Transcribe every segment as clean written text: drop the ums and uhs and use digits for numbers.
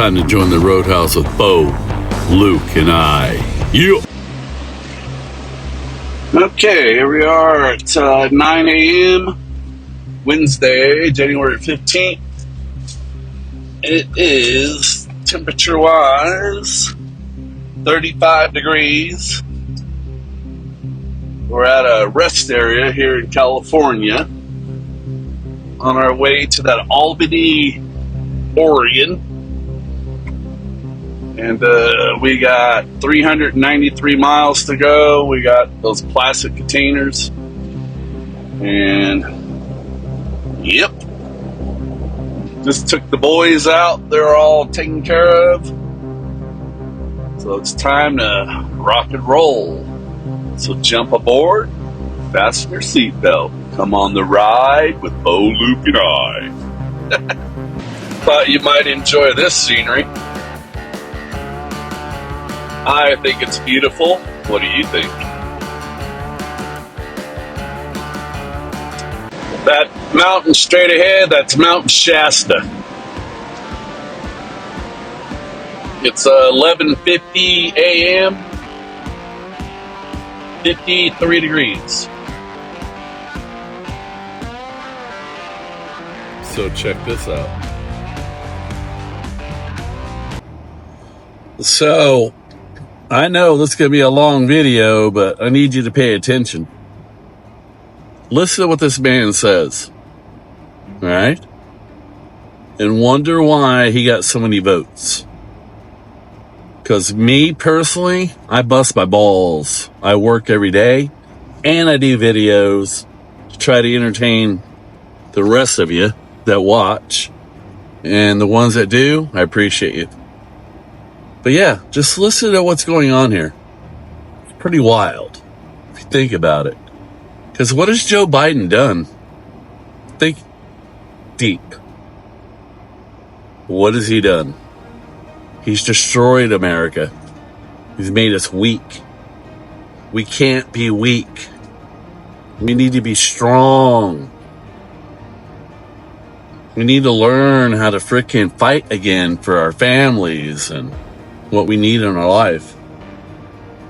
time to join the Roadhouse with Bo, Luke, and I. Yeah. Okay, here we are at 9 a.m. Wednesday, January 15th. It is, temperature-wise, 35 degrees. We're at a rest area here in California on our way to that Albany, Oregon. And we got 393 miles to go. We got those plastic containers. And, yep. Just took the boys out. They're all taken care of. So it's time to rock and roll. So jump aboard, fasten your seatbelt, come on the ride with Bo, Luke, and I. Thought you might enjoy this scenery. I think it's beautiful. What do you think? That mountain straight ahead, that's Mount Shasta. It's 11:50 a.m., 53 degrees. So check this out. So, I know this is going to be a long video, but I need you to pay attention. Listen to what this man says. All right? And wonder why he got so many votes. Because me, personally, I bust my balls. I work every day, and I do videos to try to entertain the rest of you that watch. And the ones that do, I appreciate you. But yeah, just listen to what's going on here. It's pretty wild, if you think about it. Because what has Joe Biden done? Think deep. What has he done? He's destroyed America. He's made us weak. We can't be weak. We need to be strong. We need to learn how to frickin' fight again for our families and what we need in our life.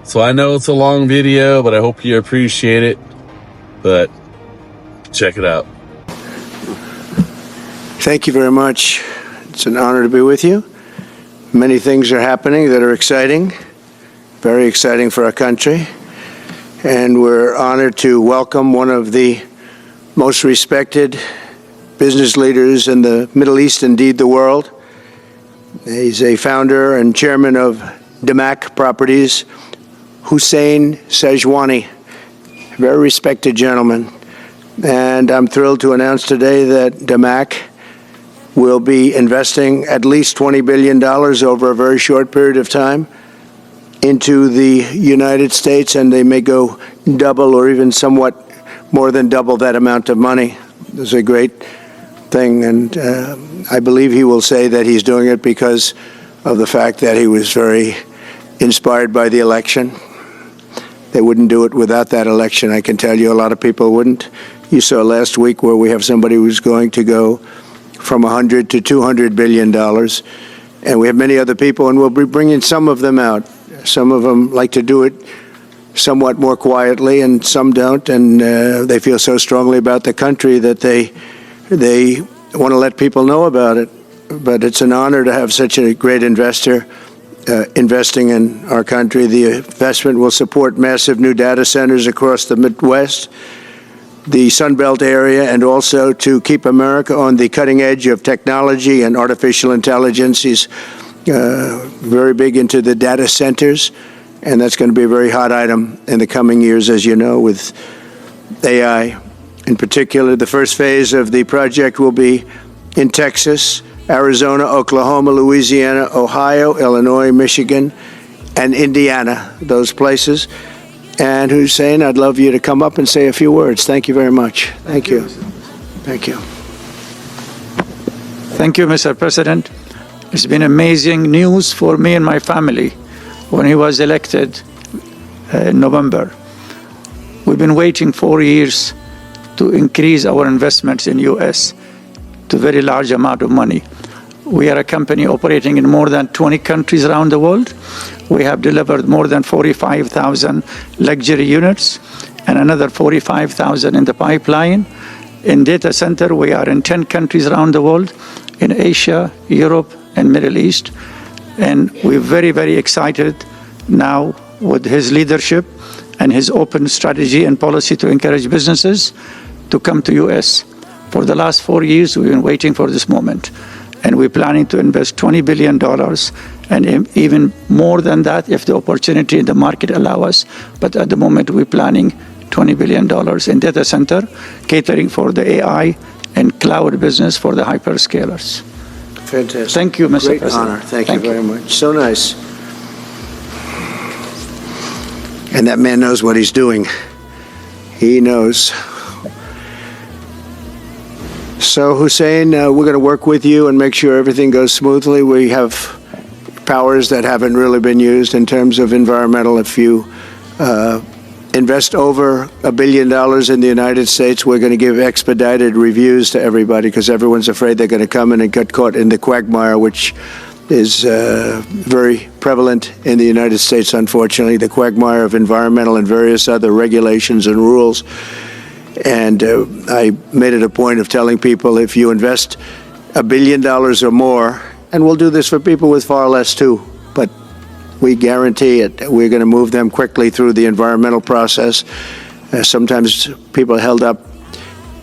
So I know it's a long video, but I hope you appreciate it. But check it out. Thank you very much. It's an honor to be with you. Many things are happening that are exciting, very exciting for our country. And we're honored to welcome one of the most respected business leaders in the Middle East, indeed the world. He's a founder and chairman of Damac Properties, Hussein Sajwani, a very respected gentleman. And I'm thrilled to announce today that Damac will be investing at least $20 billion over a very short period of time into the United States, and they may go double or even somewhat more than double that amount of money. It's a great thing, and I believe he will say that he's doing it because of the fact that he was very inspired by the election. They wouldn't do it without that election, I can tell you. A lot of people wouldn't. You saw last week where we have somebody who's going to go from $100 to $200 billion. And we have many other people, and we'll be bringing some of them out. Some of them like to do it somewhat more quietly, and some don't. And they feel so strongly about the country that they want to let people know about it. But it's an honor to have such a great investor investing in our country. The investment will support massive new data centers across the Midwest, the Sun Belt area, and also to keep America on the cutting edge of technology and artificial intelligence. He's very big into the data centers, and that's going to be a very hot item in the coming years, as you know, with AI. In particular, the first phase of the project will be in Texas, Arizona, Oklahoma, Louisiana, Ohio, Illinois, Michigan, and Indiana, those places. And Hussein, I'd love you to come up and say a few words. Thank you very much. Thank you. Thank you. Thank you, Mr. President. It's been amazing news for me and my family when he was elected in November. We've been waiting 4 years to increase our investments in U.S. to a very large amount of money. We are a company operating in more than 20 countries around the world. We have delivered more than 45,000 luxury units and another 45,000 in the pipeline. In data center, we are in 10 countries around the world, in Asia, Europe, and Middle East. And we're very, very excited now with his leadership and his open strategy and policy to encourage businesses to come to U.S. For the last 4 years, we've been waiting for this moment. And we're planning to invest $20 billion and even more than that if the opportunity in the market allow us. But at the moment, we're planning $20 billion in data center, catering for the AI and cloud business for the hyperscalers. Fantastic. Thank you, Mr. Great President. honor. Thank you very much. So nice. And that man knows what he's doing. He knows. So, Hussein, we're going to work with you and make sure everything goes smoothly. We have powers that haven't really been used in terms of environmental. If you invest over $1 billion in the United States, we're going to give expedited reviews to everybody because everyone's afraid they're going to come in and get caught in the quagmire, which is very prevalent in the United States, unfortunately, the quagmire of environmental and various other regulations and rules. And I made it a point of telling people if you invest $1 billion or more, and we'll do this for people with far less too, but we guarantee it. We're going to move them quickly through the environmental process. Sometimes people are held up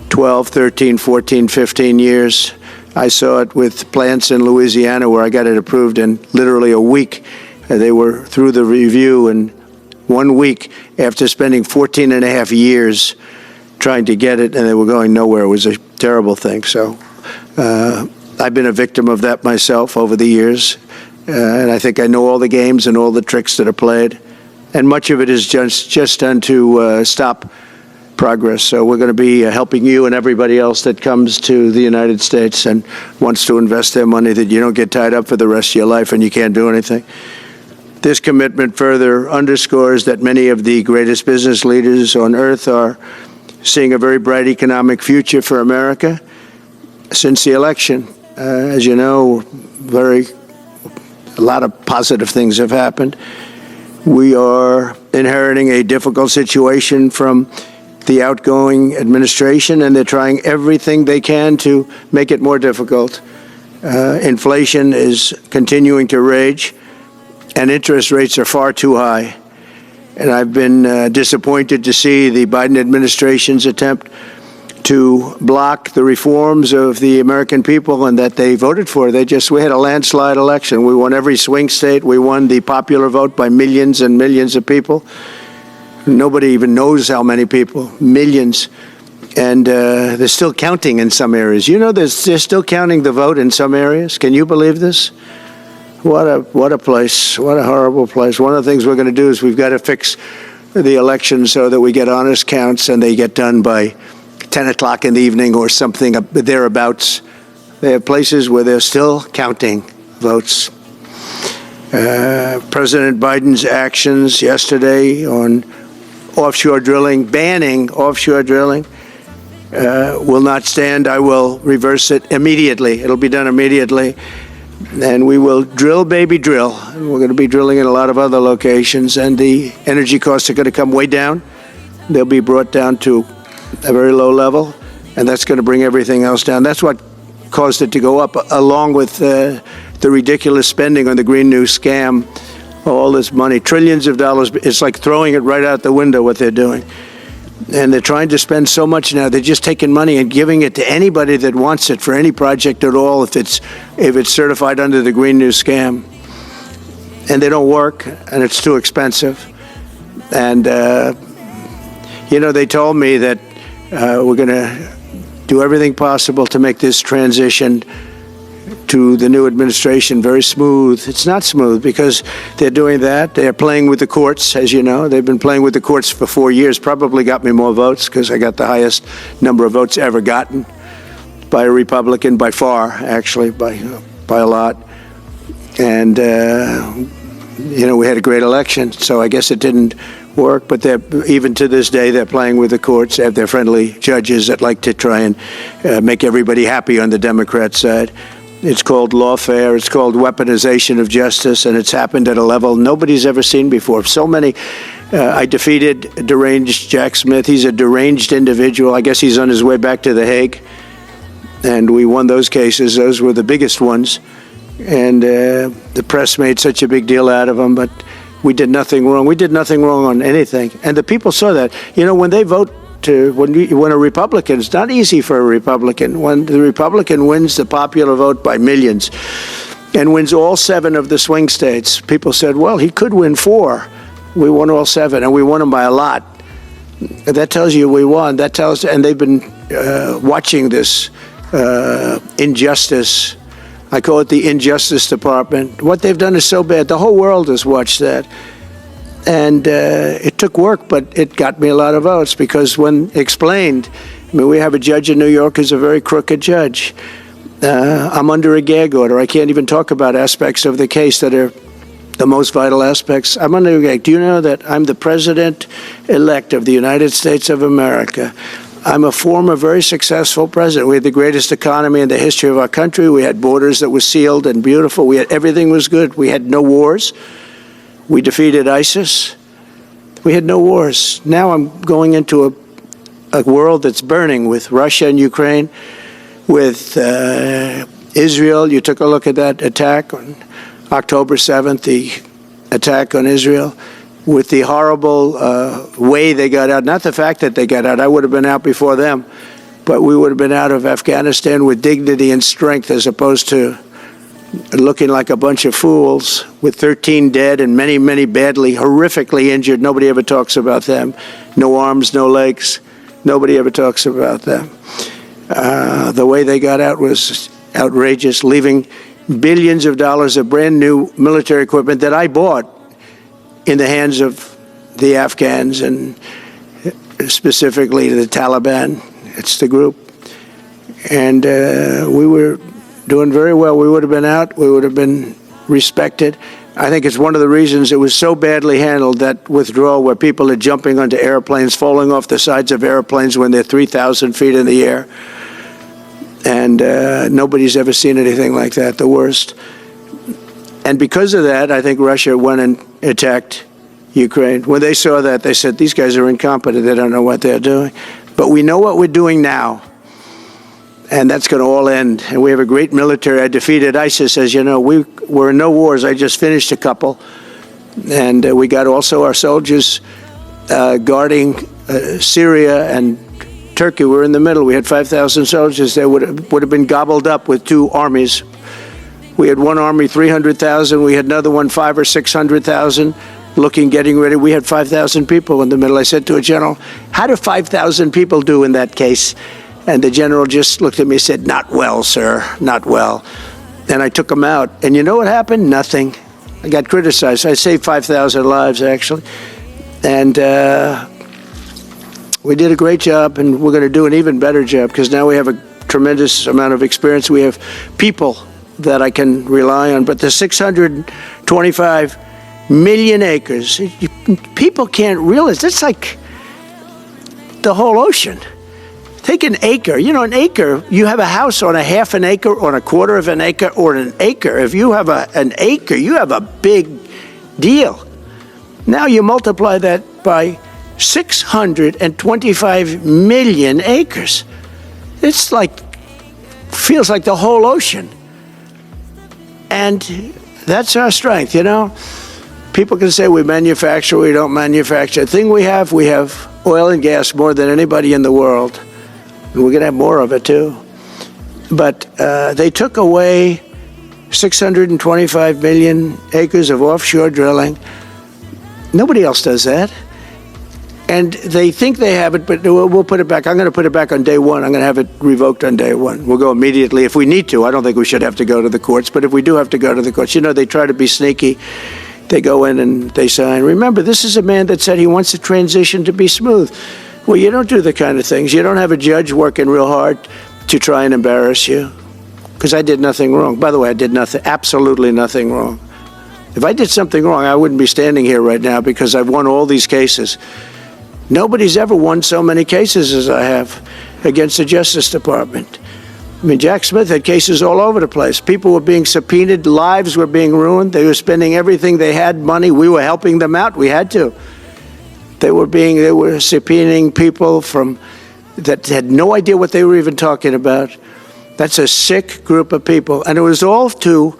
12, 13, 14, 15 years. I saw it with plants in Louisiana where I got it approved in literally a week. They were through the review in 1 week after spending 14 and a half years trying to get it, and they were going nowhere. It was a terrible thing. So I've been a victim of that myself over the years, and I think I know all the games and all the tricks that are played, and much of it is just done to stop progress. So we're going to be helping you and everybody else that comes to the United States and wants to invest their money, that you don't get tied up for the rest of your life and you can't do anything. This commitment further underscores that many of the greatest business leaders on earth are seeing a very bright economic future for America since the election. As you know, a lot of positive things have happened. We are inheriting a difficult situation from the outgoing administration, and they're trying everything they can to make it more difficult. Inflation is continuing to rage, and interest rates are far too high. And I've been disappointed to see the Biden administration's attempt to block the reforms of the American people and that they voted for. We had a landslide election. We won every swing state. We won the popular vote by millions and millions of people. Nobody even knows how many people, millions. And they're still counting in some areas. You know, they're still counting the vote in some areas. Can you believe this? What a place. What a horrible place. One of the things we're going to do is we've got to fix the election so that we get honest counts and they get done by 10 o'clock in the evening or something thereabouts. They have places where they're still counting votes. President Biden's actions yesterday on offshore drilling, banning offshore drilling, will not stand. I will reverse it immediately. It'll be done immediately. And we will drill, baby, drill. And we're going to be drilling in a lot of other locations, and the energy costs are going to come way down. They'll be brought down to a very low level, and that's going to bring everything else down. That's what caused it to go up, along with the ridiculous spending on the Green New scam. All this money, trillions of dollars. It's like throwing it right out the window, what they're doing. And they're trying to spend so much now. They're just taking money and giving it to anybody that wants it for any project at all, if it's certified under the Green New scam. And they don't work, and it's too expensive. And they told me that we're going to do everything possible to make this transition to the new administration very smooth. It's not smooth because they're doing that. They're playing with the courts, as you know. They've been playing with the courts for 4 years, probably got me more votes because I got the highest number of votes ever gotten by a Republican, by far, actually, by a lot. And, we had a great election, so I guess it didn't work. But even to this day, they're playing with the courts. They have their friendly judges that like to try and make everybody happy on the Democrat side. It's called lawfare. It's called weaponization of justice, and it's happened at a level nobody's ever seen before. So many. I defeated deranged Jack Smith. He's a deranged individual. I guess he's on his way back to The Hague. And we won those cases. Those were the biggest ones. And the press made such a big deal out of them, but we did nothing wrong. We did nothing wrong on anything. And the people saw that. You know, when they vote when a Republican, it's not easy for a Republican. When the Republican wins the popular vote by millions and wins all 7 of the swing states, people said, well, he could win 4. We won all 7, and we won them by a lot. That tells you we won. That tells, and they've been watching this injustice. I call it the Injustice Department. What they've done is so bad. The whole world has watched that. And it took work, but it got me a lot of votes because when explained, I mean, we have a judge in New York who's a very crooked judge. I'm under a gag order. I can't even talk about aspects of the case that are the most vital aspects. I'm under a gag. Do you know that I'm the president-elect of the United States of America? I'm a former very successful president. We had the greatest economy in the history of our country. We had borders that were sealed and beautiful. Everything was good. We had no wars. We defeated ISIS. We had no wars. Now I'm going into a world that's burning with Russia and Ukraine, with Israel. You took a look at that attack on October 7th, the attack on Israel, with the horrible way they got out. Not the fact that they got out. I would have been out before them. But we would have been out of Afghanistan with dignity and strength as opposed to looking like a bunch of fools with 13 dead and many, many badly, horrifically injured. Nobody ever talks about them. No arms, no legs. Nobody ever talks about them. The way they got out was outrageous, leaving billions of dollars of brand new military equipment that I bought in the hands of the Afghans and specifically the Taliban. It's the group. And we were doing very well. We would have been out. We would have been respected. I think it's one of the reasons it was so badly handled, that withdrawal where people are jumping onto airplanes, falling off the sides of airplanes when they're 3,000 feet in the air. And nobody's ever seen anything like that, the worst. And because of that, I think Russia went and attacked Ukraine. When they saw that, they said, these guys are incompetent. They don't know what they're doing. But we know what we're doing now. And that's going to all end. And we have a great military. I defeated ISIS, as you know. We were in no wars. I just finished a couple. And we got also our soldiers guarding Syria and Turkey. We were in the middle. We had 5,000 soldiers. They would have been gobbled up with 2 armies. We had one army, 300,000. We had another one, 500,000 or 600,000, getting ready. We had 5,000 people in the middle. I said to a general, how do 5,000 people do in that case? And the general just looked at me and said, not well, sir, not well. And I took them out. And you know what happened? Nothing. I got criticized. I saved 5,000 lives, actually. And we did a great job, and we're going to do an even better job because now we have a tremendous amount of experience. We have people that I can rely on. But the 625 million acres, people can't realize. It's like the whole ocean. Take an acre. You know, an acre, you have a house on a half an acre, on a quarter of an acre, or an acre. If you have an acre, you have a big deal. Now you multiply that by 625 million acres. It's like, feels like the whole ocean. And that's our strength, you know. People can say we manufacture, we don't manufacture. The thing we have oil and gas more than anybody in the world. And we're going to have more of it, too. But they took away 625 million acres of offshore drilling. Nobody else does that. And they think they have it, but we'll put it back. I'm going to put it back on day one. I'm going to have it revoked on day one. We'll go immediately if we need to. I don't think we should have to go to the courts, but if we do have to go to the courts, you know, they try to be sneaky. They go in and they sign. Remember, this is a man that said he wants the transition to be smooth. Well, you don't do the kind of things. You don't have a judge working real hard to try and embarrass you. Because I did nothing wrong. By the way, I did nothing, absolutely nothing wrong. If I did something wrong, I wouldn't be standing here right now because I've won all these cases. Nobody's ever won so many cases as I have against the Justice Department. I mean, Jack Smith had cases all over the place. People were being subpoenaed, lives were being ruined. They were spending everything they had, money. We were helping them out. We had to. They were subpoenaing people that had no idea what they were even talking about. That's a sick group of people. And it was all to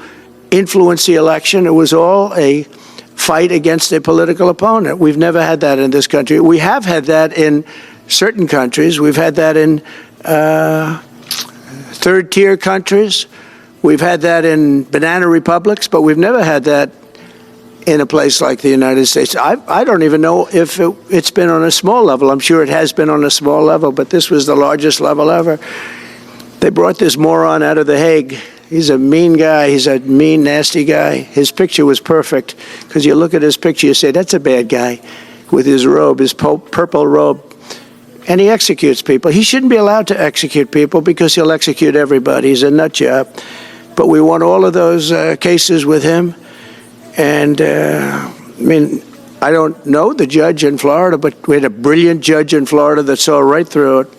influence the election. It was all a fight against a political opponent. We've never had that in this country. We have had that in certain countries. We've had that in third-tier countries. We've had that in banana republics, but we've never had that in a place like the United States. I don't even know if it's been on a small level. I'm sure it has been on a small level, but this was the largest level ever. They brought this moron out of The Hague. He's a mean guy. He's a mean, nasty guy. His picture was perfect, because you look at his picture, you say, that's a bad guy with his robe, his purple robe. And he executes people. He shouldn't be allowed to execute people, because he'll execute everybody. He's a nut job. But we won all of those cases with him. And, I mean, I don't know the judge in Florida, but we had a brilliant judge in Florida that saw right through it.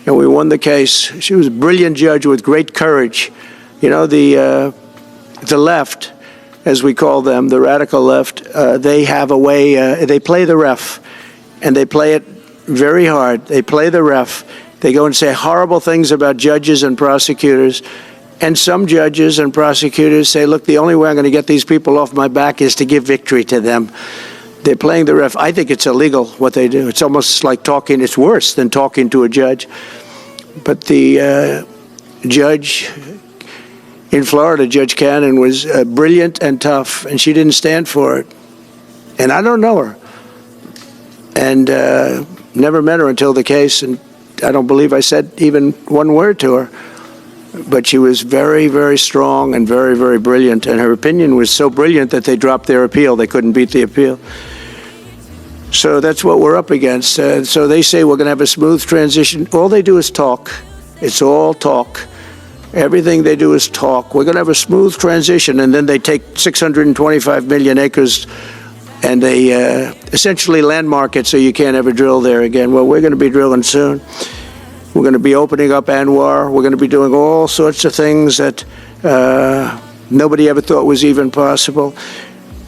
And we won the case. She was a brilliant judge with great courage. You know, the left, as we call them, the radical left, they have a way, they play the ref, and they play it very hard. They play the ref. They go and say horrible things about judges and prosecutors. And some judges and prosecutors say, look, the only way I'm going to get these people off my back is to give victory to them. They're playing the ref. I think it's illegal what they do. It's almost like talking. It's worse than talking to a judge. But the judge in Florida, Judge Cannon, was brilliant and tough, and she didn't stand for it. And I don't know her. And never met her until the case, and I don't believe I said even one word to her. But she was very, very strong and very, very brilliant. And her opinion was so brilliant that they dropped their appeal. They couldn't beat the appeal. So that's what we're up against. So they say we're going to have a smooth transition. All they do is talk. It's all talk. Everything they do is talk. We're going to have a smooth transition. And then they take 625 million acres and they essentially landmark it so you can't ever drill there again. Well, we're going to be drilling soon. We're going to be opening up Anwar. We're going to be doing all sorts of things that nobody ever thought was even possible.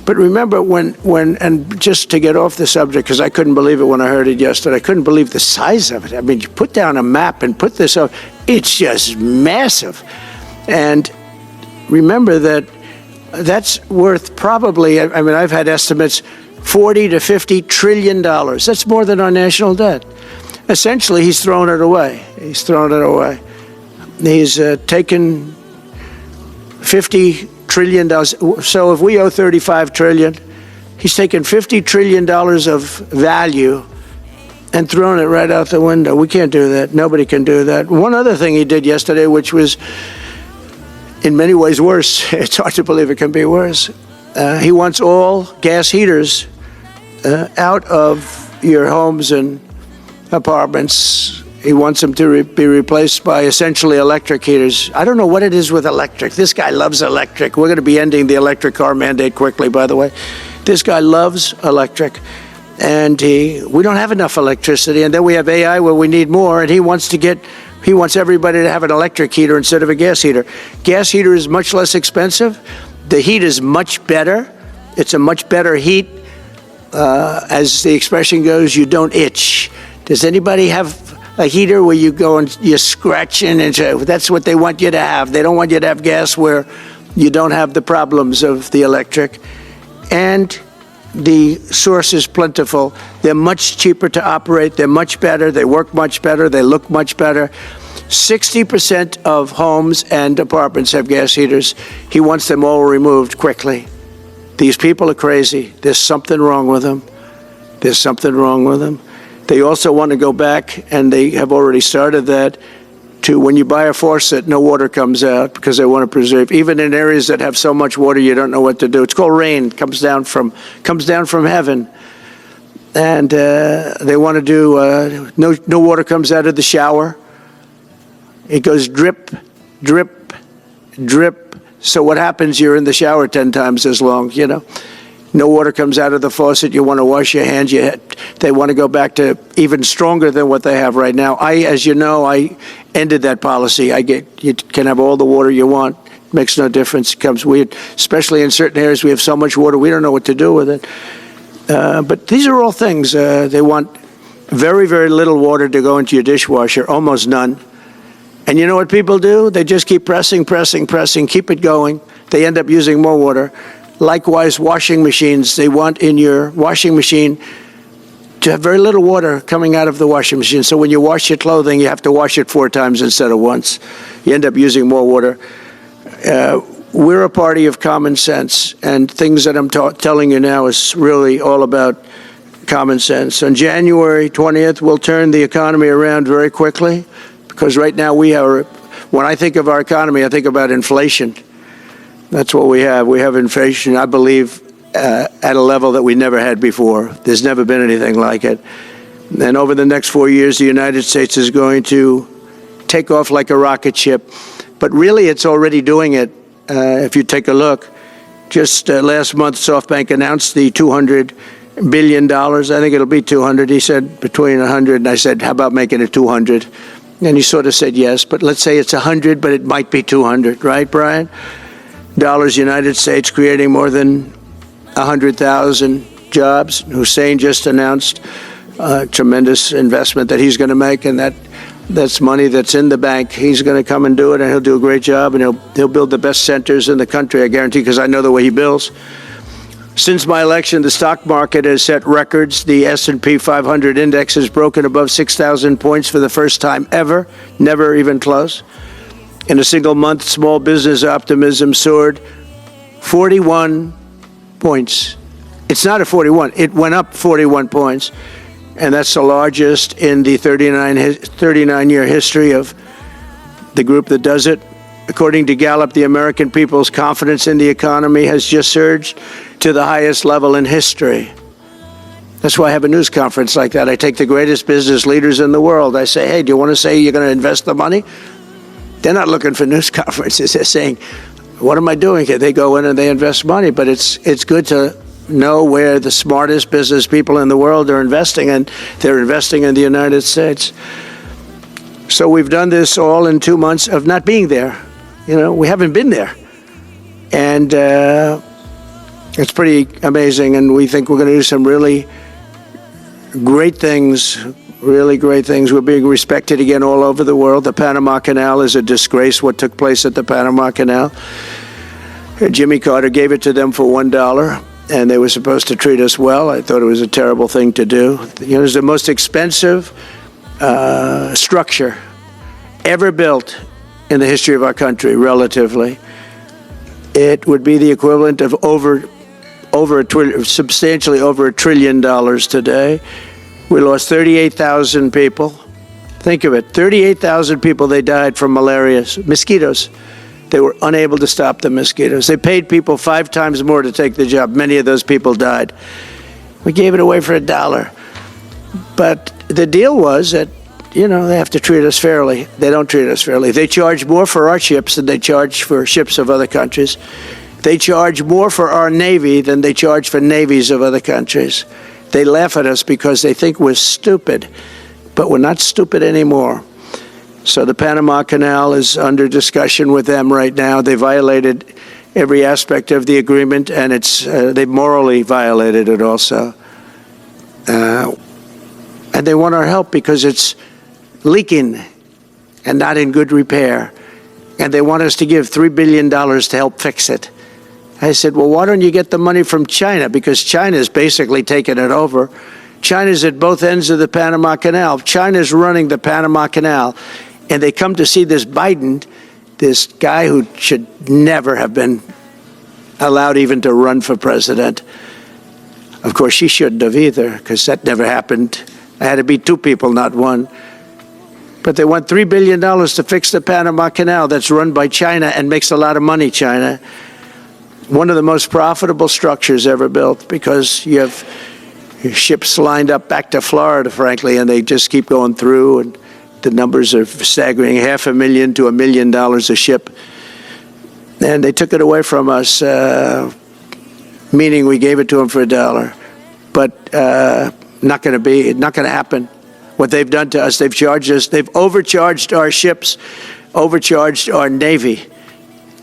But remember and just to get off the subject, because I couldn't believe it when I heard it yesterday, I couldn't believe the size of it. I mean, you put down a map and put this up, it's just massive. And remember that that's worth probably, I mean, I've had estimates, $40 to $50 trillion. That's more than our national debt. Essentially, he's thrown it away. He's thrown it away. He's taken $50 trillion. So if we owe $35 trillion, he's taken $50 trillion of value and thrown it right out the window. We can't do that. Nobody can do that. One other thing he did yesterday, which was in many ways worse, it's hard to believe it can be worse. He wants all gas heaters out of your homes and apartments. He wants them to be replaced by essentially electric heaters. I don't know what it is with electric. This guy loves electric. We're going to be ending the electric car mandate quickly, by the way. This guy loves electric. And we don't have enough electricity. And then we have AI where we need more. And he wants everybody to have an electric heater instead of a gas heater. Gas heater is much less expensive. The heat is much better. It's a much better heat. As the expression goes, you don't itch. Does anybody have a heater where you go and you're scratching? And that's what they want you to have. They don't want you to have gas where you don't have the problems of the electric. And the source is plentiful. They're much cheaper to operate. They're much better. They work much better. They look much better. 60% of homes and apartments have gas heaters. He wants them all removed quickly. These people are crazy. There's something wrong with them. There's something wrong with them. They also want to go back, and they have already started that, to when you buy a faucet, no water comes out, because they want to preserve. Even in areas that have so much water, you don't know what to do. It's called rain. Comes down from heaven. And they want to do, no water comes out of the shower. It goes drip, drip, drip. So what happens? You're in the shower 10 times as long, you know. No water comes out of the faucet. You want to wash your hands. They want to go back to even stronger than what they have right now. As you know, I ended that policy. You can have all the water you want. Makes no difference. It comes weird, especially in certain areas. We have so much water, we don't know what to do with it. But these are all things. They want very, very little water to go into your dishwasher, almost none. And you know what people do? They just keep pressing, keep it going. They end up using more water. Likewise, washing machines, they want in your washing machine to have very little water coming out of the washing machine. So when you wash your clothing, you have to wash it 4 times instead of once. You end up using more water. We're a party of common sense, and things that I'm telling you now is really all about common sense. On January 20th, we'll turn the economy around very quickly, because right now when I think of our economy, I think about inflation. That's what we have. We have inflation, I believe, at a level that we never had before. There's never been anything like it. And over the next 4 years, the United States is going to take off like a rocket ship. But really, it's already doing it. If you take a look, just last month, SoftBank announced the $200 billion. I think it'll be 200. He said between 100, and I said, how about making it 200? And he sort of said yes, but let's say it's 100, but it might be 200, right, Brian? Dollars, United States, creating more than 100,000 jobs. Hussein just announced a tremendous investment that he's going to make, and that's money that's in the bank. He's going to come and do it, and he'll do a great job, and he'll build the best centers in the country, I guarantee, because I know the way he builds. Since my election, the stock market has set records. The S&P 500 index has broken above 6,000 points for the first time ever, never even close. In a single month, small business optimism soared 41 points. It's not a 41. It went up 41 points. And that's the largest in the 39-year history of the group that does it. According to Gallup, the American people's confidence in the economy has just surged to the highest level in history. That's why I have a news conference like that. I take the greatest business leaders in the world. I say, hey, do you want to say you're going to invest the money? They're not looking for news conferences. They're saying, what am I doing here? They go in and they invest money. But it's good to know where the smartest business people in the world are investing, and they're investing in the United States. So we've done this all in 2 months of not being there. We haven't been there. And it's pretty amazing, and we think we're going to do some really great things. Really great things. We're being respected again all over the world. The Panama Canal is a disgrace, what took place at the Panama Canal. Jimmy Carter gave it to them for $1, and they were supposed to treat us well. I thought it was a terrible thing to do. It was the most expensive structure ever built in the history of our country, relatively. It would be the equivalent of substantially over $1 trillion today. We lost 38,000 people. Think of it, 38,000 people, they died from malaria, mosquitoes. They were unable to stop the mosquitoes. They paid people 5 times more to take the job. Many of those people died. We gave it away for $1. But the deal was that, they have to treat us fairly. They don't treat us fairly. They charge more for our ships than they charge for ships of other countries. They charge more for our Navy than they charge for navies of other countries. They laugh at us because they think we're stupid, but we're not stupid anymore. So the Panama Canal is under discussion with them right now. They violated every aspect of the agreement, and they morally violated it also. And they want our help because it's leaking and not in good repair. And they want us to give $3 billion to help fix it. I said, well, why don't you get the money from China? Because China's basically taken it over. China's at both ends of the Panama Canal. China's running the Panama Canal. And they come to see this Biden, this guy who should never have been allowed even to run for president. Of course, she shouldn't have either, because that never happened. It had to be 2 people, not 1. But they want $3 billion to fix the Panama Canal that's run by China and makes a lot of money, China. One of the most profitable structures ever built, because you have ships lined up back to Florida, frankly, and they just keep going through, and the numbers are staggering, $500,000 to $1 million a ship. And they took it away from us. meaning we gave it to them for $1. But not going to happen. What they've done to us, they've overcharged our ships, overcharged our Navy.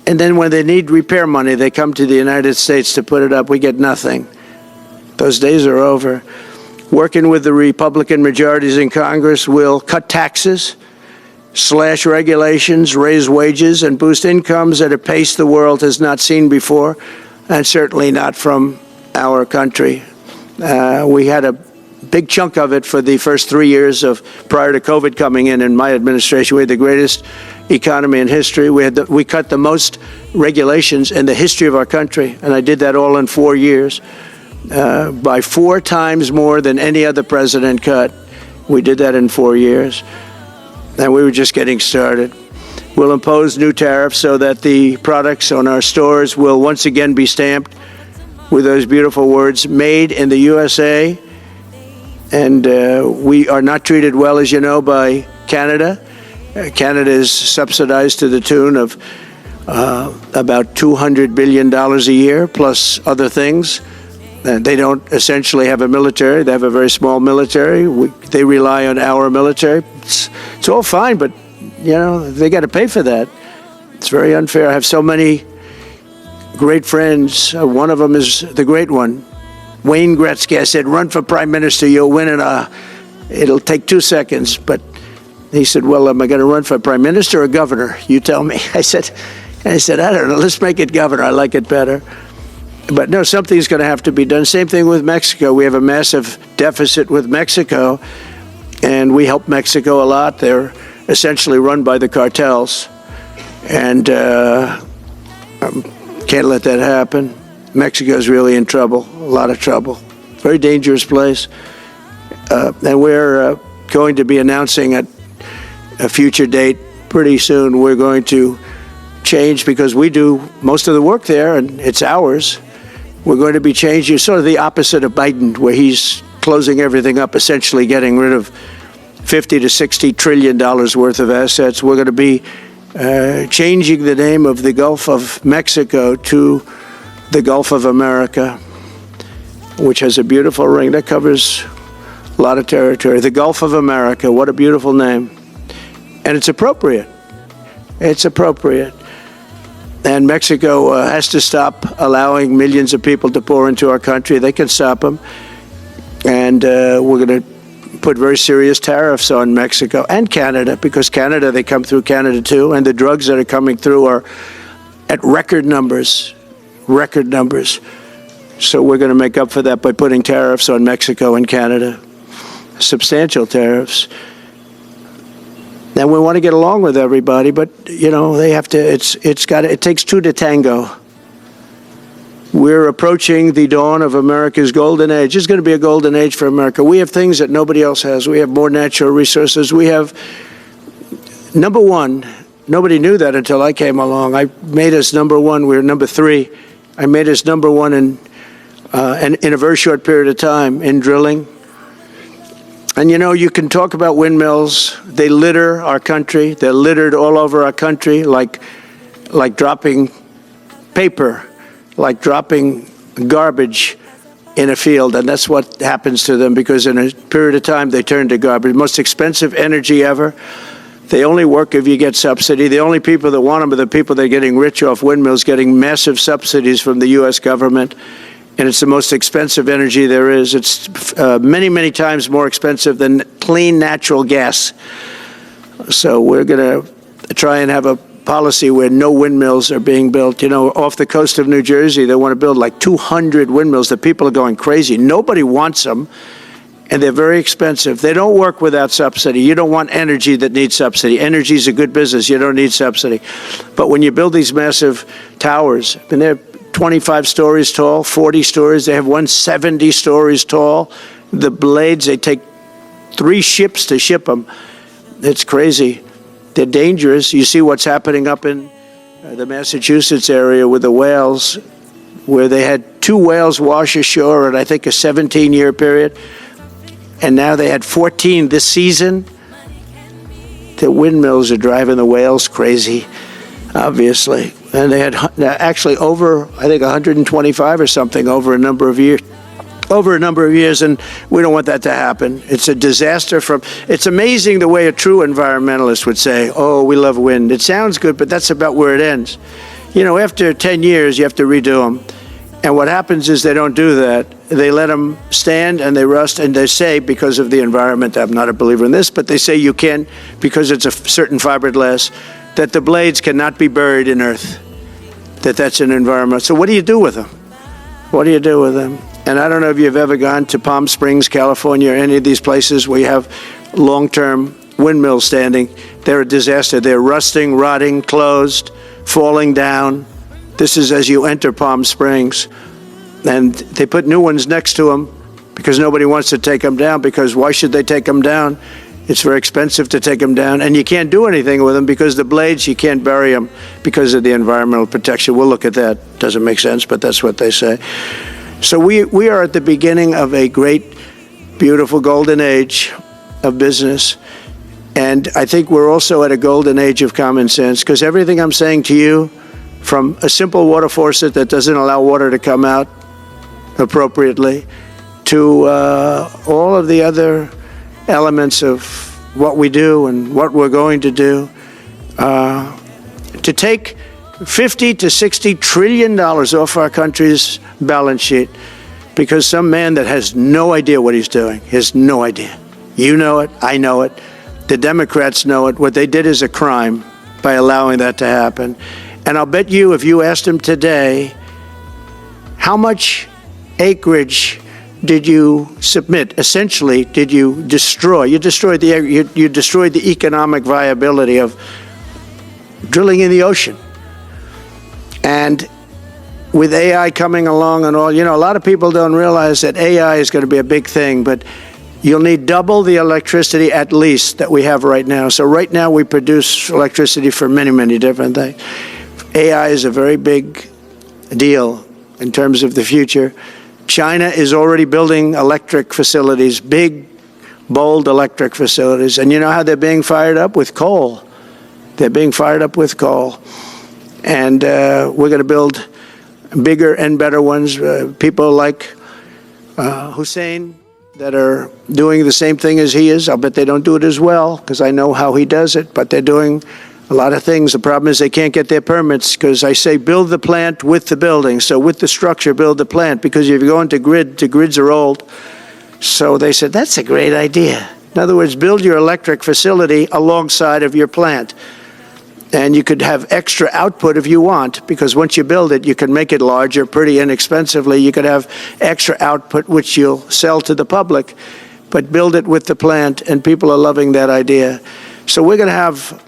And then when they need repair money, they come to the United States to put it up. We get nothing. Those days are over. Working with the Republican majorities in Congress, will cut taxes, slash regulations, raise wages, and boost incomes at a pace the world has not seen before, and certainly not from our country. We had a big chunk of it for the first 3 years prior to COVID coming in my administration. We had the greatest economy in history. We cut the most regulations in the history of our country, and I did that all in 4 years, by 4 times more than any other president cut. We did that in 4 years, and we were just getting started. We'll impose new tariffs so that the products on our stores will once again be stamped with those beautiful words, made in the USA. And we are not treated well, as you know, by Canada. Canada is subsidized to the tune of about $200 billion a year, plus other things. They don't essentially have a military. They have a very small military. They rely on our military. It's all fine, but, you know, they got to pay for that. It's very unfair. I have so many great friends. One of them is the great one, Wayne Gretzky. I said, run for prime minister, you'll win it'll take 2 seconds. But he said, well, am I going to run for prime minister or governor? You tell me. I said, I don't know, let's make it governor. I like it better. But no, something's going to have to be done. Same thing with Mexico. We have a massive deficit with Mexico, and we help Mexico a lot. They're essentially run by the cartels, and can't let that happen. Mexico's really in trouble, a lot of trouble. Very dangerous place. And we're going to be announcing at a future date pretty soon. We're going to change, because we do most of the work there and it's ours. We're going to be changing, sort of the opposite of Biden, where he's closing everything up, essentially getting rid of $50 to $60 trillion worth of assets. We're going to be changing the name of the Gulf of Mexico to the Gulf of America, which has a beautiful ring that covers a lot of territory. The Gulf of America, what a beautiful name. And it's appropriate. It's appropriate. And Mexico has to stop allowing millions of people to pour into our country. They can stop them. And we're going to put very serious tariffs on Mexico and Canada, because Canada, they come through Canada too, and the drugs that are coming through are at record numbers. So we're going to make up for that by putting tariffs on Mexico and Canada, substantial tariffs. And we want to get along with everybody, but, you know, they have to, it takes two to tango. We're approaching the dawn of America's golden age. It's going to be a golden age for America. We have things that nobody else has. We have more natural resources. We have, number one, nobody knew that until I came along. I made us number one. We were number 3. I made us number one in a very short period of time in drilling. And, you know, you can talk about windmills. They litter our country. They're littered all over our country, like dropping paper, like dropping garbage in a field. And that's what happens to them, because in a period of time, they turn to garbage. Most expensive energy ever. They only work if you get subsidy. The only people that want them are the people that are getting rich off windmills, getting massive subsidies from the U.S. government. And it's the most expensive energy there is. It's many, many times more expensive than clean natural gas. So we're going to try and have a policy where no windmills are being built. You know, off the coast of New Jersey, they want to build like 200 windmills. The people are going crazy. Nobody wants them, and they're very expensive. They don't work without subsidy. You don't want energy that needs subsidy. Energy is a good business. You don't need subsidy. But when you build these massive towers, and they're 25 stories tall, 40 stories. They have one 70 stories tall. The blades, they take 3 ships to ship them. It's crazy. They're dangerous. You see what's happening up in the Massachusetts area with the whales, where they had 2 whales wash ashore in, I think, a 17-year period. And now they had 14 this season. The windmills are driving the whales crazy, obviously. And they had actually over, I think, 125 or something over a number of years. And we don't want that to happen. It's a disaster it's amazing the way a true environmentalist would say, oh, we love wind. It sounds good, but that's about where it ends. You know, after 10 years, you have to redo them. And what happens is they don't do that. They let them stand and they rust, and they say, because of the environment, I'm not a believer in this, but they say you can, because it's a certain fiberglass, that the blades cannot be buried in earth, that's an environment. So what do you do with them? What do you do with them? And I don't know if you've ever gone to Palm Springs, California, or any of these places where you have long-term windmills standing. They're a disaster. They're rusting, rotting, closed, falling down. This is as you enter Palm Springs. And they put new ones next to them because nobody wants to take them down, because why should they take them down? It's very expensive to take them down, and you can't do anything with them because the blades, you can't bury them because of the environmental protection. We'll look at that. Doesn't make sense, but that's what they say. So we are at the beginning of a great, beautiful golden age of business. And I think we're also at a golden age of common sense, because everything I'm saying to you, from a simple water faucet that doesn't allow water to come out appropriately, to all of the other elements of what we do and what we're going to do, to take $50 to $60 trillion off our country's balance sheet because some man that has no idea what he's doing, has no idea. You know it, I know it, the Democrats know it. What they did is a crime by allowing that to happen. And I'll bet you, if you asked him today, how much acreage did you submit? Essentially, did you destroy? You destroyed the economic viability of drilling in the ocean. And with AI coming along and all, you know, a lot of people don't realize that AI is going to be a big thing, but you'll need double the electricity at least that we have right now. So right now we produce electricity for many, many different things. AI is a very big deal in terms of the future. China is already building electric facilities, big, bold electric facilities. And you know how they're being fired up? With coal. They're being fired up with coal. And we're going to build bigger and better ones. People like Hussein that are doing the same thing as he is. I'll bet they don't do it as well because I know how he does it, but they're doing a lot of things. The problem is they can't get their permits because I say build the plant with the building. So with the structure, build the plant, because if you go into the grids are old. So they said, that's a great idea. In other words, build your electric facility alongside of your plant. And you could have extra output if you want, because once you build it, you can make it larger pretty inexpensively. You could have extra output, which you'll sell to the public, but build it with the plant, and people are loving that idea. So we're going to have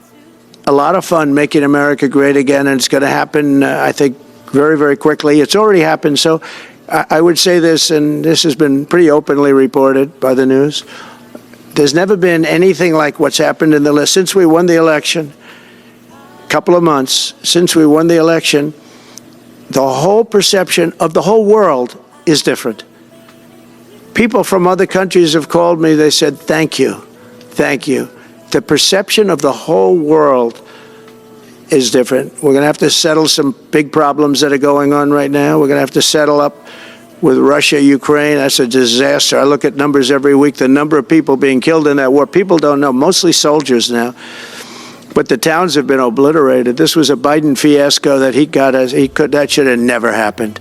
a lot of fun making America great again, and it's going to happen, I think, very, very quickly. It's already happened. So I would say this, and this has been pretty openly reported by the news. There's never been anything like what's happened in the list since we won the election. Couple of months since we won the election, the whole perception of the whole world is different. People from other countries have called me. They said, thank you. Thank you. The perception of the whole world is different. We're going to have to settle some big problems that are going on right now. We're going to have to settle up with Russia, Ukraine. That's a disaster. I look at numbers every week, the number of people being killed in that war. People don't know, mostly soldiers now. But the towns have been obliterated. This was a Biden fiasco that that should have never happened.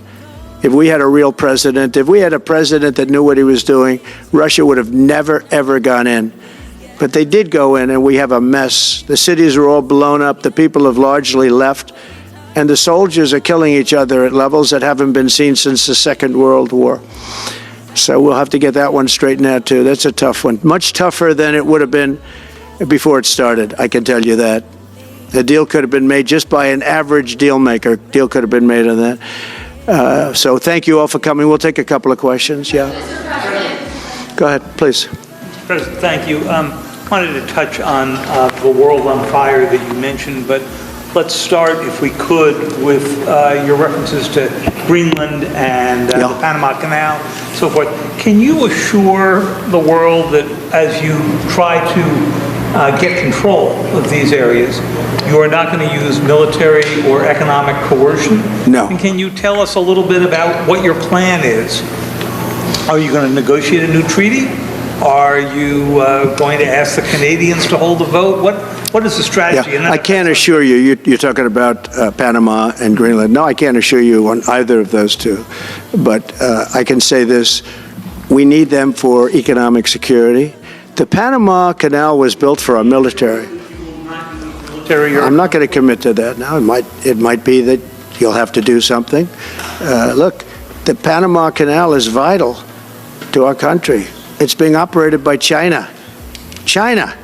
If we had a real president, if we had a president that knew what he was doing, Russia would have never, ever gone in. But they did go in, and we have a mess. The cities are all blown up. The people have largely left. And the soldiers are killing each other at levels that haven't been seen since the Second World War. So we'll have to get that one straightened out, too. That's a tough one. Much tougher than it would have been before it started, I can tell you that. The deal could have been made just by an average deal maker. Deal could have been made on that. So thank you all for coming. We'll take a couple of questions. Yeah. Go ahead, please. President, thank you. Wanted to touch on the world on fire that you mentioned, but let's start, if we could, with your references to Greenland and the Panama Canal, so forth. Can you assure the world that as you try to get control of these areas, you are not going to use military or economic coercion? No. And can you tell us a little bit about what your plan is? Are you going to negotiate a new treaty? Are you going to ask the Canadians to hold a vote? What is the strategy? Yeah, I can't assure you, you're talking about Panama and Greenland. No, I can't assure you on either of those two. But I can say this, we need them for economic security. The Panama Canal was built for our military. I'm not going to commit to that now. It might be that you'll have to do something. Look, the Panama Canal is vital to our country. It's being operated by China. China.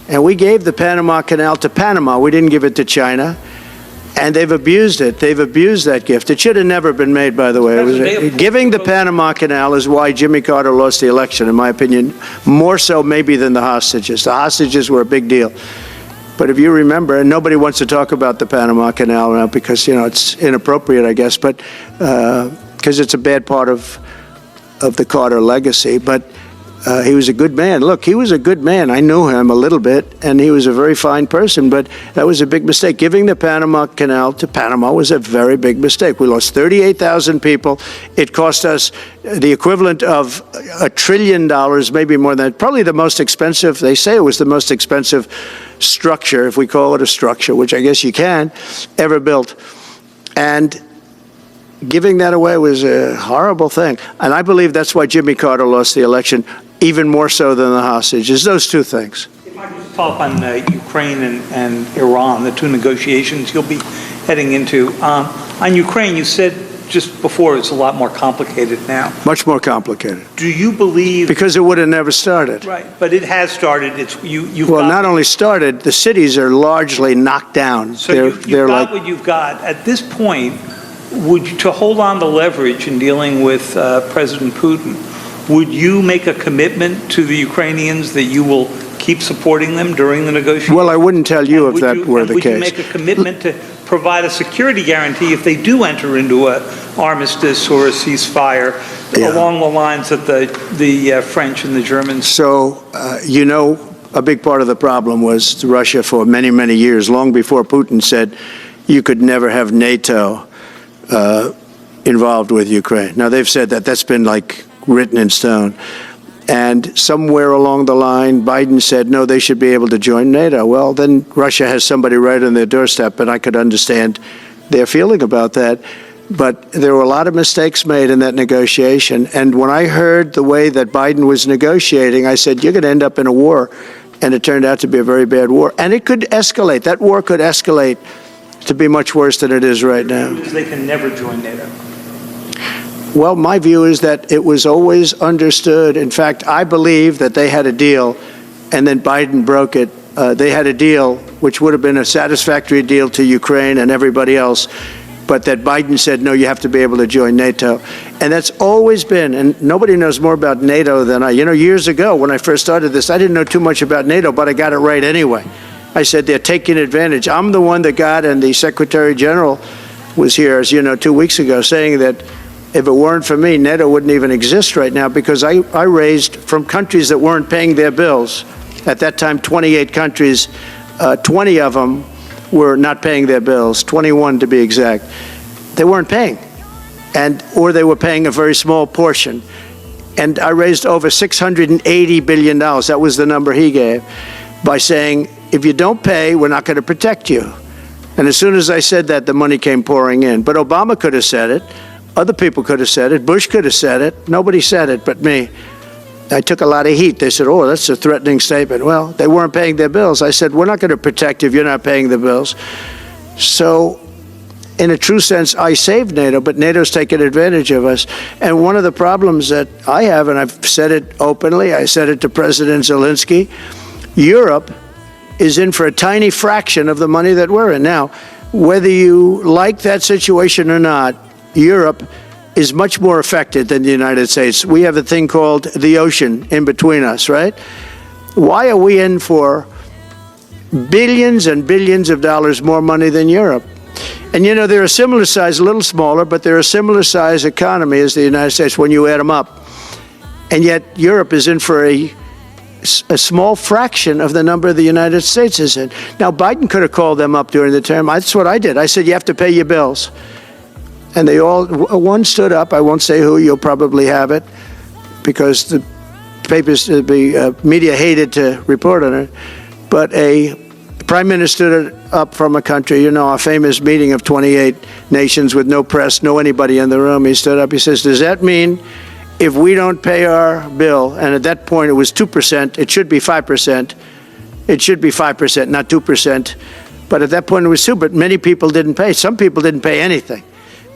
And we gave the Panama Canal to Panama. We didn't give it to China. And they've abused it. They've abused that gift. It should have never been made, by the way. Giving the Panama Canal is why Jimmy Carter lost the election, in my opinion, more so maybe than the hostages. The hostages were a big deal. But if you remember, and nobody wants to talk about the Panama Canal now because, it's inappropriate, I guess, but because it's a bad part of the Carter legacy. But he was a good man. Look, he was a good man. I knew him a little bit, and he was a very fine person, but that was a big mistake. Giving the Panama Canal to Panama was a very big mistake. We lost 38,000 people. It cost us the equivalent of $1 trillion, maybe more than that. Probably the most expensive, they say it was the most expensive structure, if we call it a structure, which I guess you can, ever built. And giving that away was a horrible thing. And I believe that's why Jimmy Carter lost the election, even more so than the hostages. Those two things. If I could just follow up on Ukraine and Iran, the two negotiations you'll be heading into. On Ukraine, you said just before it's a lot more complicated now. Much more complicated. Do you believe... Because it would have never started. Right, but it has started. Well, not only started, the cities are largely knocked down. So you've got what you've got. At this point, to hold on to leverage in dealing with President Putin, would you make a commitment to the Ukrainians that you will keep supporting them during the negotiations? Well, I wouldn't tell you if that were the case. Would you make a commitment to provide a security guarantee if they do enter into an armistice or a ceasefire along the lines that the French and the Germans? So, a big part of the problem was Russia for many, many years, long before Putin said you could never have NATO involved with Ukraine. Now, they've said that. That's been written in stone. And somewhere along the line, Biden said, no, they should be able to join NATO. Well, then Russia has somebody right on their doorstep, and I could understand their feeling about that. But there were a lot of mistakes made in that negotiation. And when I heard the way that Biden was negotiating, I said, you're going to end up in a war. And it turned out to be a very bad war. And it could escalate. That war could escalate to be much worse than it is right now. They can never join NATO. Well, my view is that it was always understood. In fact, I believe that they had a deal, and then Biden broke it. They had a deal which would have been a satisfactory deal to Ukraine and everybody else, but that Biden said, no, you have to be able to join NATO. And that's always been, and nobody knows more about NATO than I. Years ago when I first started this, I didn't know too much about NATO, but I got it right anyway. I said they're taking advantage. I'm the one that got, and the Secretary General was here, as you know, 2 weeks ago, saying that if it weren't for me, NATO wouldn't even exist right now, because I raised from countries that weren't paying their bills. At that time, 28 countries, 20 of them were not paying their bills, 21 to be exact. They weren't paying, or they were paying a very small portion. And I raised over $680 billion. That was the number he gave, by saying, if you don't pay, we're not going to protect you. And as soon as I said that, the money came pouring in. But Obama could have said it. Other people could have said it. Bush could have said it. Nobody said it but me. I took a lot of heat. They said, oh, that's a threatening statement. Well, they weren't paying their bills. I said, we're not going to protect you if you're not paying the bills. So, in a true sense, I saved NATO, but NATO's taken advantage of us. And one of the problems that I have, and I've said it openly, I said it to President Zelensky, Europe is in for a tiny fraction of the money that we're in. Now, whether you like that situation or not, Europe is much more affected than the United States. We have a thing called the ocean in between us, right? Why are we in for billions and billions of dollars more money than Europe? And they're a similar size, a little smaller, but they're a similar size economy as the United States when you add them up. And yet Europe is in for a a small fraction of the number the United States is in. Now, Biden could have called them up during the term. That's what I did. I said, you have to pay your bills. And they all, one stood up. I won't say who. You'll probably have it because the papers, the media hated to report on it. But a prime minister stood up from a country, you know, a famous meeting of 28 nations with no press, no anybody in the room. He stood up. He says, does that mean if we don't pay our bill, and at that point it was 2%, it should be 5%. It should be 5%, not 2%. But at that point it was 2%, but many people didn't pay. Some people didn't pay anything.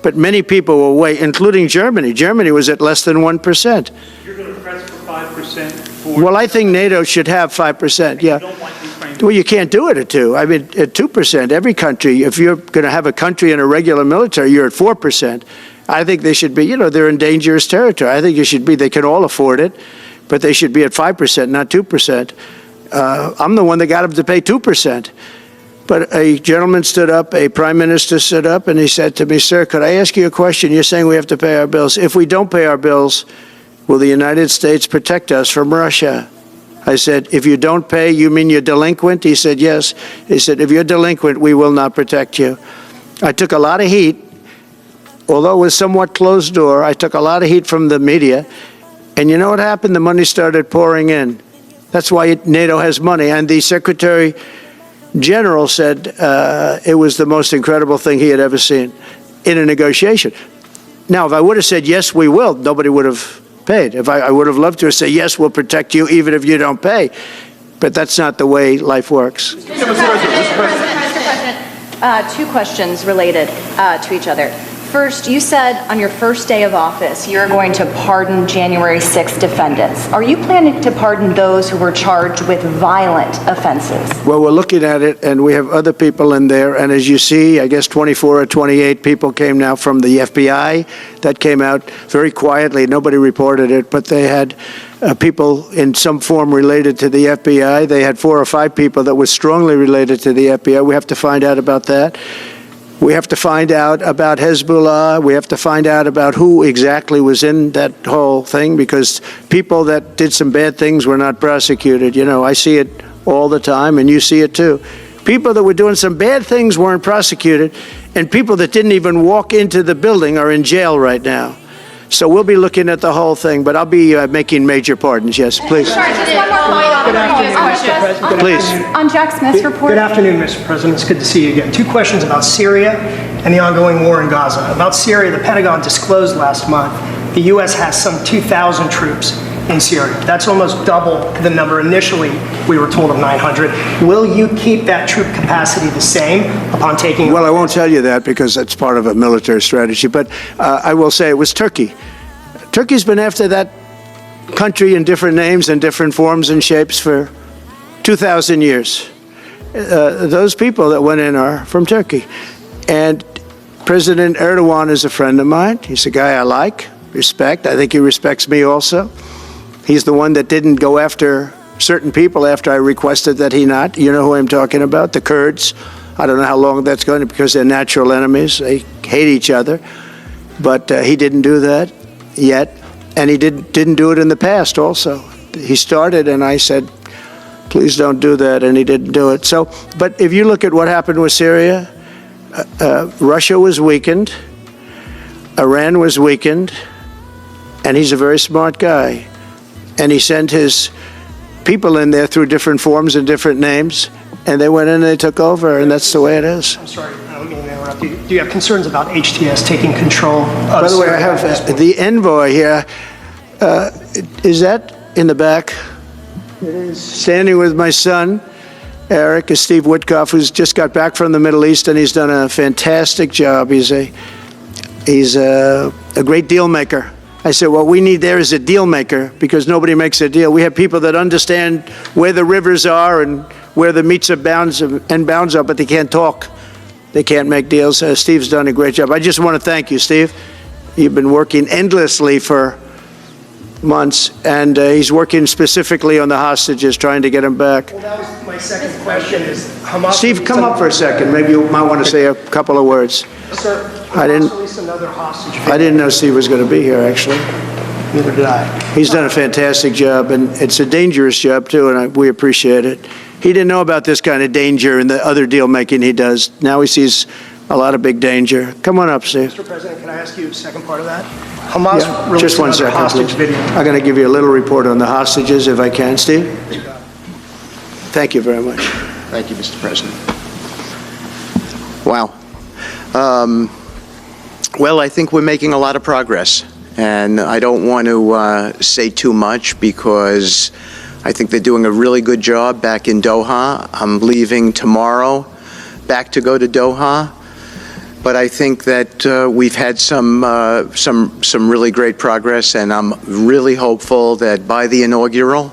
But many people were way, including Germany. Germany was at less than 1%. You're going to press for 5% for... Well, I think NATO should have 5%, yeah. You don't want Ukraine to... Well, you can't do it at 2%. I mean, at 2%, every country, if you're going to have a country in a regular military, you're at 4%. I think they should be, you know, they're in dangerous territory. I think it should be, they can all afford it, but they should be at 5%, not 2%. I'm the one that got them to pay 2%. But a gentleman stood up, a prime minister stood up, and he said to me, sir, could I ask you a question? You're saying we have to pay our bills. If we don't pay our bills, will the United States protect us from Russia? I said, if you don't pay, you mean you're delinquent? He said, yes. He said, if you're delinquent, we will not protect you. I took a lot of heat. Although it was somewhat closed door, I took a lot of heat from the media. And you know what happened? The money started pouring in. That's why NATO has money. And the Secretary General said it was the most incredible thing he had ever seen in a negotiation. Now, if I would have said, yes, we will, nobody would have paid. If I would have loved to say, yes, we'll protect you even if you don't pay. But that's not the way life works. Mr. President, two questions related to each other. First, you said on your first day of office, you're going to pardon January 6th defendants. Are you planning to pardon those who were charged with violent offenses? Well, we're looking at it, and we have other people in there. And as you see, I guess 24 or 28 people came now from the FBI. That came out very quietly. Nobody reported it, but they had people in some form related to the FBI. They had 4 or 5 people that were strongly related to the FBI. We have to find out about that. We have to find out about Hezbollah. We have to find out about who exactly was in that whole thing, because people that did some bad things were not prosecuted. You know, I see it all the time, and you see it too. People that were doing some bad things weren't prosecuted, and people that didn't even walk into the building are in jail right now. So we'll be looking at the whole thing, but I'll be making major pardons. Yes, please. Sorry, just one more point on the previous question. Please. On Jack Smith's report. Good afternoon, Mr. President. It's good to see you again. 2 questions about Syria and the ongoing war in Gaza. About Syria, the Pentagon disclosed last month the U.S. has some 2,000 troops in Syria. That's almost double the number initially we were told of 900. Will you keep that troop capacity the same upon taking over? Well, I won't tell you that because that's part of a military strategy, but I will say it was Turkey. Turkey's been after that country in different names and different forms and shapes for 2,000 years. Those people that went in are from Turkey. And President Erdogan is a friend of mine. He's a guy I like, respect. I think he respects me also. He's the one that didn't go after certain people after I requested that he not. You know who I'm talking about, the Kurds. I don't know how long that's going to, because they're natural enemies. They hate each other. But he didn't do that yet. And he didn't do it in the past also. He started, and I said, please don't do that, and he didn't do it. So, but if you look at what happened with Syria, Russia was weakened, Iran was weakened, and he's a very smart guy. And he sent his people in there through different forms and different names, and they went in and they took over, and that's the way it is. I'm sorry, I don't mean to interrupt you. Do you have concerns about HTS taking control of Syria? By the way, I have the envoy here. Is that in the back? It is. Standing with my son, Eric, is Steve Witkoff, who's just got back from the Middle East, and he's done a fantastic job. He's a great deal maker. I said, what we need there is a deal maker, because nobody makes a deal. We have people that understand where the rivers are and where the meets and bounds are, but they can't talk. They can't make deals. Steve's done a great job. I just want to thank you, Steve. You've been working endlessly for months, and he's working specifically on the hostages, trying to get them back. Well, that was my second question is Hamas... Steve, come up for a second. Maybe you might want to say a couple of words. Sir, I didn't- Hamas released another hostage. I didn't know Steve was going to be here, actually. Neither did I. He's done a fantastic job, and it's a dangerous job, too, and we appreciate it. He didn't know about this kind of danger and the other deal-making he does. Now he sees a lot of big danger. Come on up, Steve. Mr. President, can I ask you a second part of that? Hamas Yeah, released just one another second, hostage please. video. I'm going to give you a little report on the hostages, if I can. Steve? Thank you very much. Thank you, Mr. President. Wow. Well, I think we're making a lot of progress, and I don't want to say too much because I think they're doing a really good job back in Doha. I'm leaving tomorrow back to go to Doha, but I think that we've had some really great progress, and I'm really hopeful that by the inaugural,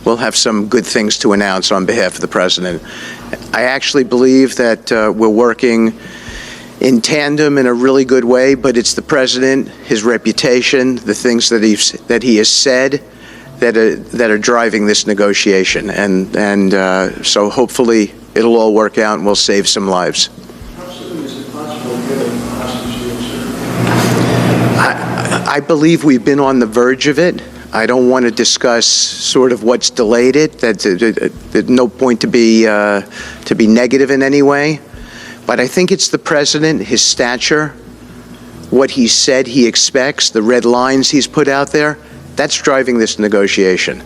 we'll have some good things to announce on behalf of the President. I actually believe that we're working in tandem in a really good way, but it's the President, his reputation, the things that he has said that are driving this negotiation. And so hopefully it'll all work out and we'll save some lives. How soon is it possible to get a hostage deal, sir? I believe we've been on the verge of it. I don't want to discuss sort of what's delayed it. There's no point to be negative in any way. But I think it's the President, his stature, what he said he expects, the red lines he's put out there, that's driving this negotiation.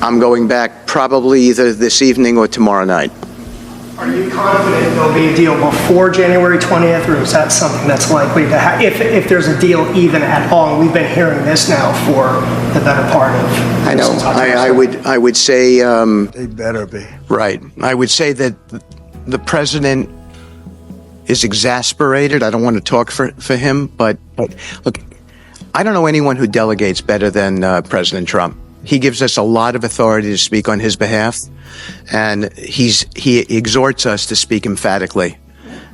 I'm going back probably either this evening or tomorrow night. Are you confident there'll be a deal before January 20th, or is that something that's likely to happen? If there's a deal even at all, we've been hearing this now for the better part of. I know. I would say. They better be. Right. I would say that the President is exasperated. I don't want to talk for him, but look, I don't know anyone who delegates better than President Trump. He gives us a lot of authority to speak on his behalf, and he exhorts us to speak emphatically.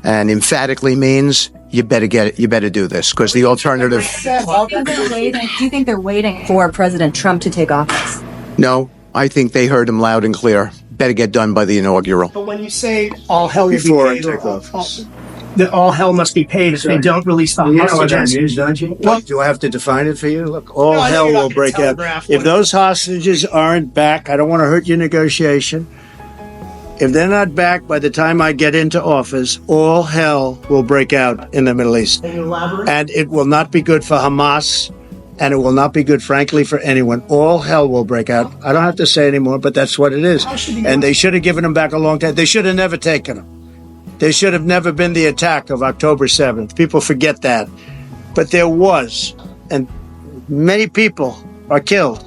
And emphatically means you better get it. You better do this, because the alternative. Do you think they're waiting for President Trump to take office? No, I think they heard him loud and clear. Better get done by the inaugural. But when you say all hell will be Before I paid, take office. that all hell must be paid if they don't release the You know what that hostages. means, don't you? Do I have to define it for you? Look, all No, I know hell you're not will gonna break out. telegraph If what- those hostages aren't back, I don't want to hurt your negotiation. If they're not back by the time I get into office, all hell will break out in the Middle East. Can you elaborate? And it will not be good for Hamas, and it will not be good, frankly, for anyone. All hell will break out. I don't have to say anymore, but that's what it is. And they should have given them back a long time. They should have never taken them. There should have never been the attack of October 7th. People forget that. But there was, and many people are killed.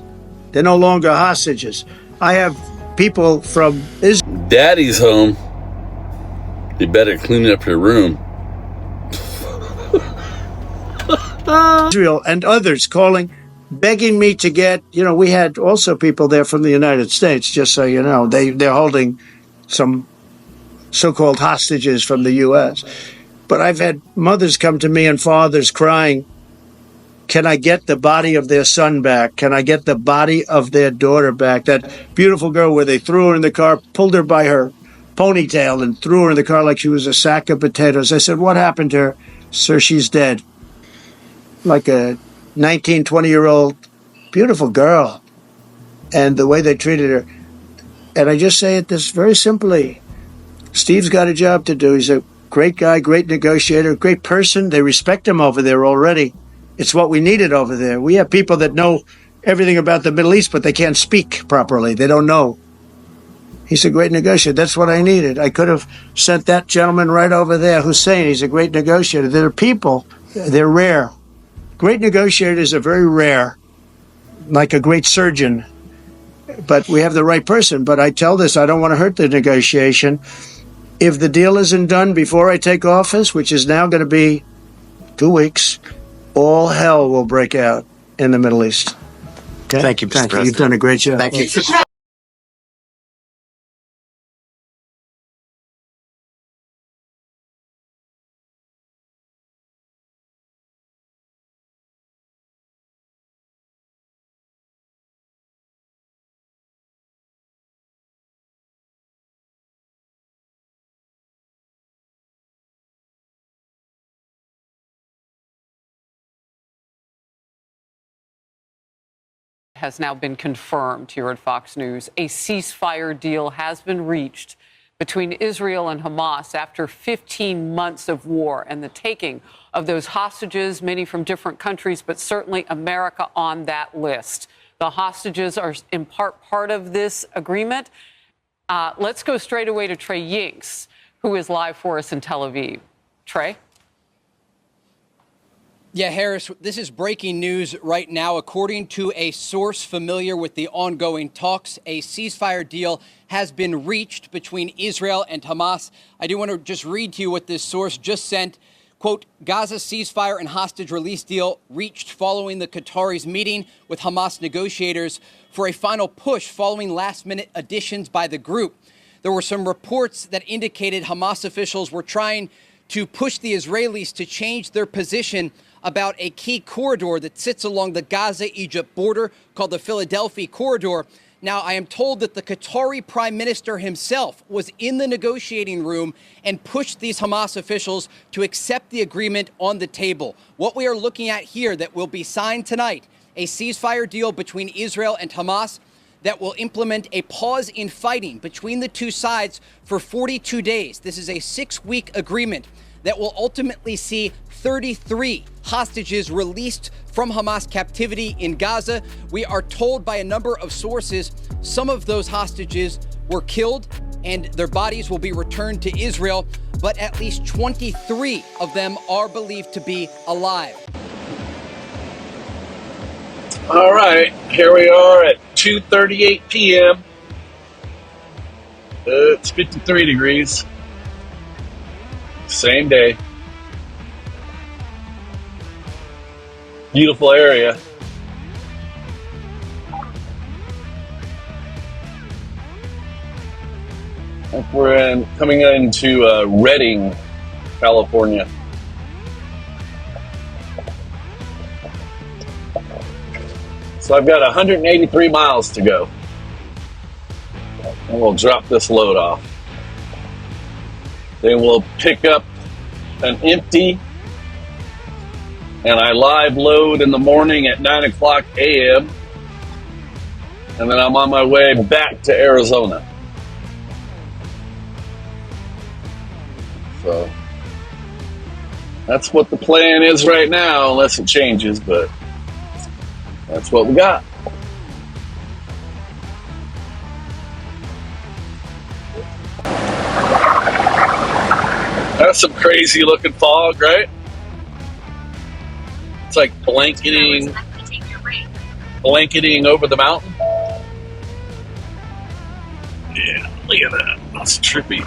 They're no longer hostages. I have people from Daddy's home. You better clean up your room. Israel and others calling, begging me to get, we had also people there from the United States, just so you know. They're holding some so-called hostages from the U.S. But I've had mothers come to me and fathers crying, can I get the body of their son back? Can I get the body of their daughter back? That beautiful girl where they threw her in the car, pulled her by her ponytail and threw her in the car like she was a sack of potatoes. I said, what happened to her? Sir, she's dead. Like a 19, 20-year-old beautiful girl. And the way they treated her. And I just say it this very simply. Steve's got a job to do. He's a great guy, great negotiator, great person. They respect him over there already. It's what we needed over there. We have people that know everything about the Middle East, but they can't speak properly. They don't know. He's a great negotiator. That's what I needed. I could have sent that gentleman right over there, Hussein. He's a great negotiator. There are people, they're rare. Great negotiators are very rare, like a great surgeon. But we have the right person. But I tell this, I don't want to hurt the negotiation. If the deal isn't done before I take office, which is now going to be 2 weeks, all hell will break out in the Middle East. Okay? Thank you, Mr. Thank you. President. You've done a great job. Thank you. has now been confirmed here at Fox News. A ceasefire deal has been reached between Israel and Hamas after 15 months of war and the taking of those hostages, many from different countries, but certainly America on that list. The hostages are in part of this agreement. Let's go straight away to Trey Yingst, who is live for us in Tel Aviv. Trey? Yeah, Harris, this is breaking news right now. According to a source familiar with the ongoing talks, a ceasefire deal has been reached between Israel and Hamas. I do want to just read to you what this source just sent. Quote, Gaza ceasefire and hostage release deal reached following the Qataris meeting with Hamas negotiators for a final push following last-minute additions by the group. There were some reports that indicated Hamas officials were trying to push the Israelis to change their position about a key corridor that sits along the Gaza-Egypt border called the Philadelphia Corridor. Now, I am told that the Qatari prime minister himself was in the negotiating room and pushed these Hamas officials to accept the agreement on the table. What we are looking at here that will be signed tonight, a ceasefire deal between Israel and Hamas that will implement a pause in fighting between the two sides for 42 days. This is a 6-week agreement that will ultimately see 33 hostages released from Hamas captivity in Gaza. We are told by a number of sources some of those hostages were killed and their bodies will be returned to Israel, but at least 23 of them are believed to be alive. All right, here we are at 2:38 p.m. It's 53 degrees. Same day. Beautiful area. We're coming into Redding, California. So I've got 183 miles to go. And we'll drop this load off. Then we'll pick up an empty, and I live load in the morning at 9 o'clock a.m. And then I'm on my way back to Arizona. So that's what the plan is right now, unless it changes, but that's what we got. That's some crazy looking fog, right? It's like blanketing over the mountain. Yeah, look at that. That's trippy.